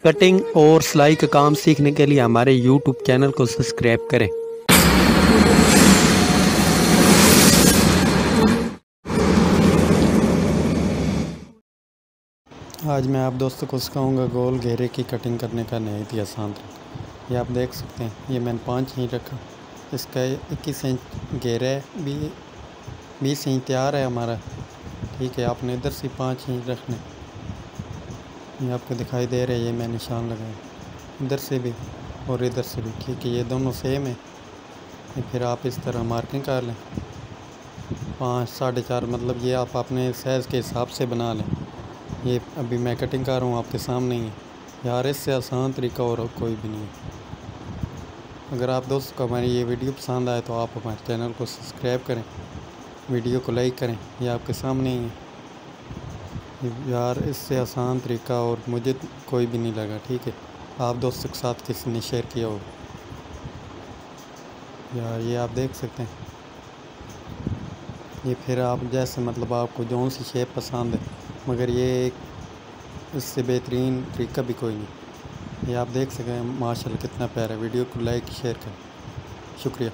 Cutting और सिलाई का काम सीखने के लिए हमारे YouTube चैनल को सब्सक्राइब करें। आज मैं आप दोस्तों को सिखाऊंगा गोल घेरे की कटिंग करने का नहायत ही आसान तरीका। ये आप देख सकते हैं, ये मैंने 5 इंच रखा। इसका 21 इंच घेरा है, 20 इंच तैयार है हमारा। ठीक है, आपने इधर से 5 इंच रखने। ये आपको दिखाई दे रहा है, ये मैं निशान लगाया इधर से भी और इधर से भी। ठीक है, ये दोनों सेम है। फिर आप इस तरह मार्किंग कर लें 5 साढ़े 4, मतलब ये आप अपने साइज़ के हिसाब से बना लें। ये अभी मैं कटिंग कर रहा हूँ आपके सामने ही है यार, इससे आसान तरीका और कोई भी नहीं है। अगर आप दोस्तों को हमारी ये वीडियो पसंद आए तो आप हमारे चैनल को सब्सक्राइब करें, वीडियो को लाइक करें। ये आपके सामने ही है यार, इससे आसान तरीका और मुझे कोई भी नहीं लगा। ठीक है, आप दोस्तों के साथ किसी ने शेयर किया हो यार, ये आप देख सकते हैं। ये फिर आप जैसे मतलब आपको जो सी शेप पसंद है, मगर ये एक इससे बेहतरीन तरीका भी कोई नहीं। ये आप देख सकें माशाल्लाह कितना प्यारा। वीडियो को लाइक शेयर करें। शुक्रिया।